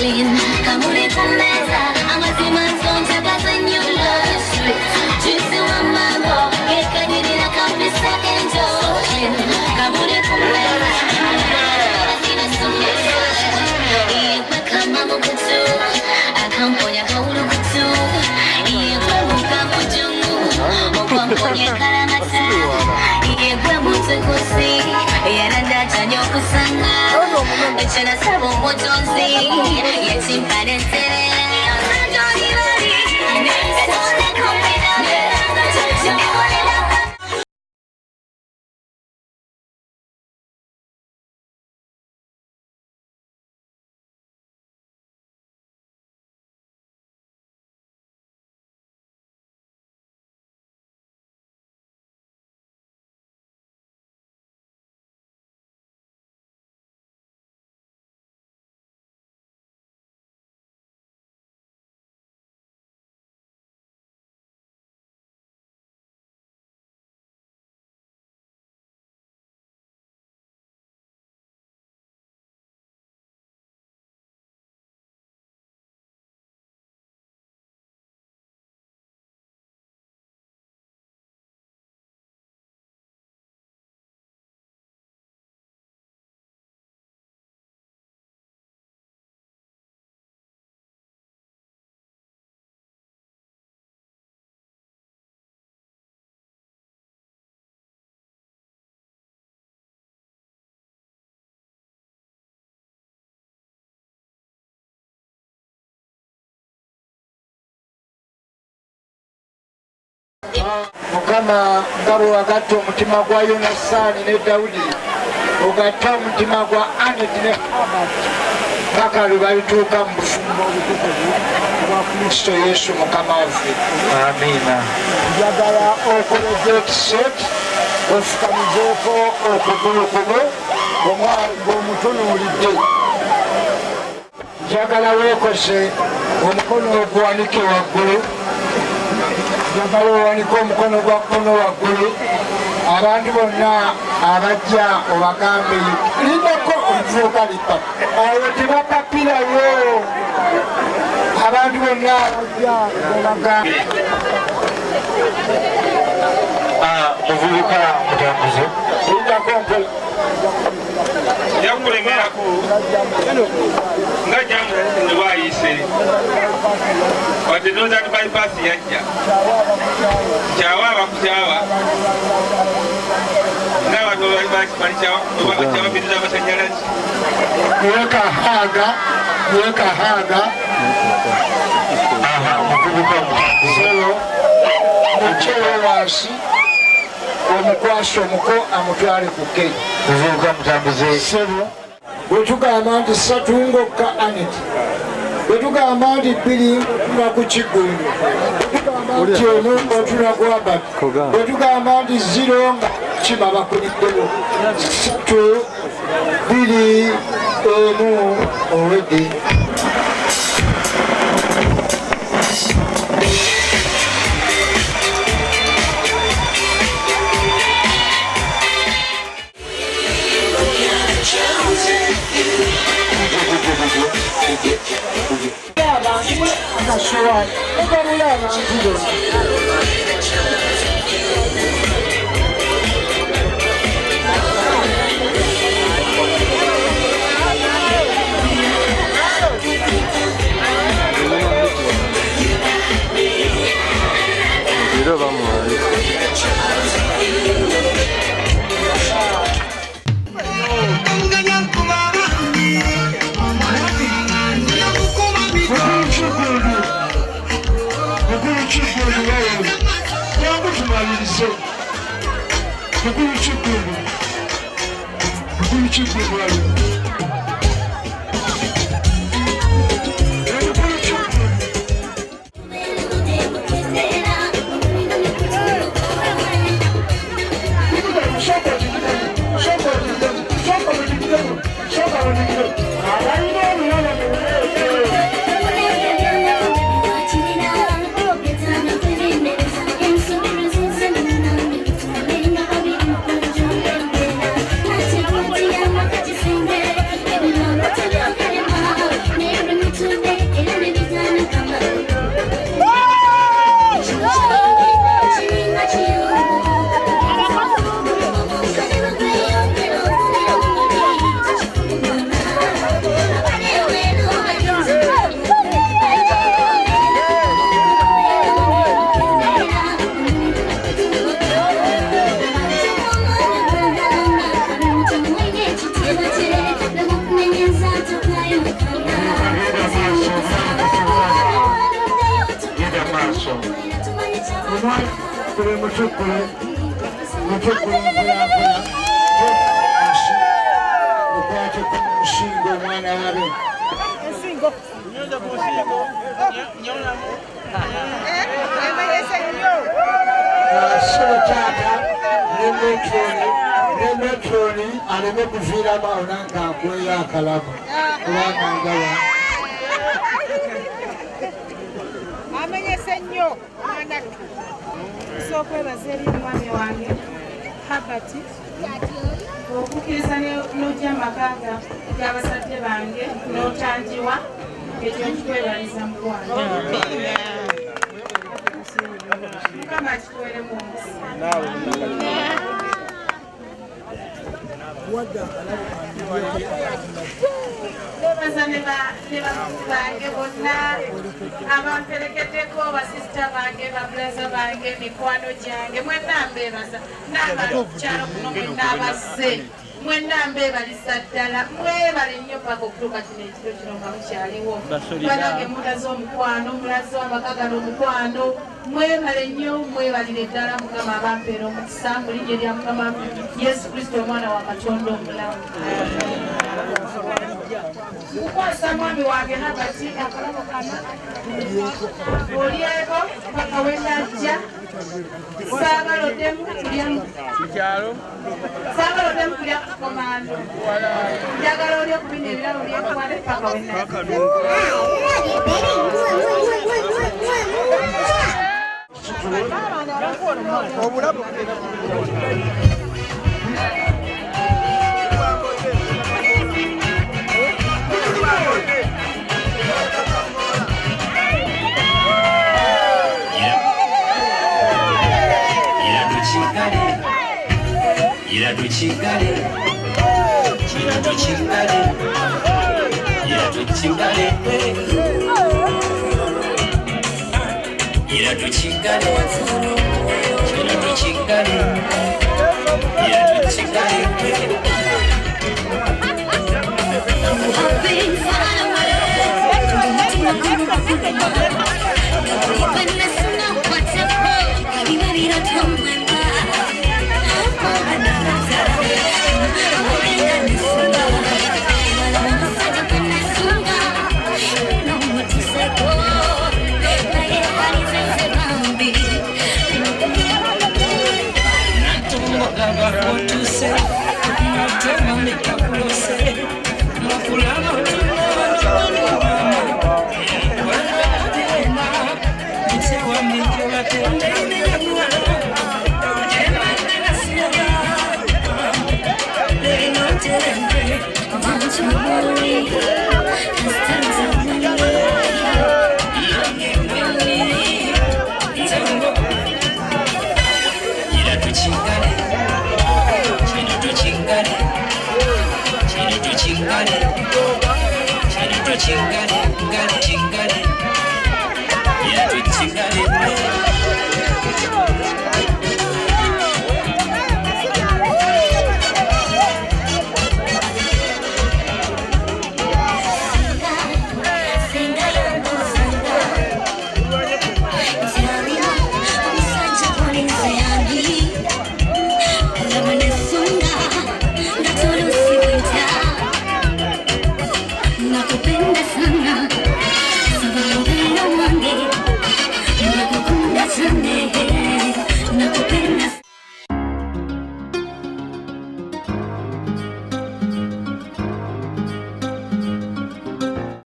clean. Kamuri kumeza, amazima nsonja gazanyula street. Juicy wa mambo, gekadiri kabisa enjoy. So clean, kamuri kumeza, amazima nsonja. Iwe kama mukutu, akamponya kaulu kutu. Iwe muka mujungu, mkwamponye karamata. Iwe mutukusi, yaranda chanyo kusanga. Echana sabo mojonzi, yechimpane tere. Joni Mari, nesone kompina. Joni Mari. Mukama ngabo wagatta omutima gwa Yonasaani ne Dawudi ogatta omutima gwa Aneti ne Hamani paka lwe balituuka mu bufumbo obutukuvu bwa Kristo Yesu Mukama waffe. Amiina. Njagala okoleza ekisoti ofukamizeeko okugulu kuno ng'omutunuulidde. Njagala weekose omukono ogwanike waggulu. Njagala owanike omukono gwa kkono waggulu. Abantu bonna abajja obagambe lindako olifuuka lipa awo tebapapirayo. Abantu bonna abajja obagambe muvubuka mutambuze lindako mpola yakulemerako nga jamu nebwayise wadde nozati bypass yajja kyawa abakutyawa ngaabantu bakimani kyawabiriza amasanyalazi wekahaaga muvubuka mutambuze mucewe wansi omukwasa omuko amutwale ku Kenya. Muvubuka mutambuze sebo bwetugamba nti Satungoka Aneti, bwetugamba nti bbiri ntuna ku Kiggundu, bwetugamba nti eno otuna ku Abati, bwetugamba nti ziro nga kima bakuliddeo 3 2 1 owedde. mutukule nkulankula ukwate ku nsingo omwana wabe sebo taata ne metroni aleme kuviiramu awo nange akweyo akalamu kubanga ndaba amenyese nnyo mwana sokwebaza eri omwami wange Herbert okukkiriza n'ojja amaka g'abazadde bange n'otangiwa ekyo nkikwebaliza mukwano mukama kituweremu omukisa nebaza ne bange bonna abamperekeddeko basisita bange babulaza bange mikwano gyange mwenna mbeebaza n'abakyalo kuno mwenna abazze mwenna mbeebaliza ddala mwebale nnyo paka okutuuka kino ekiro kino nga mukyaliwo banange mulaze omukwano mulaze abakagala omukwano mwebale nnyo mwebalire ddala mukama abampeera omukisa mu linnya lya mukama Yesu Kristo omwana wa Katonda omulamu kukwasa mwami wange nabati akalabo kana olyeko paka wenajja saagaloddemu kulya komando njagala olyo kubina ebirabo byekwale paka wenajja Chingale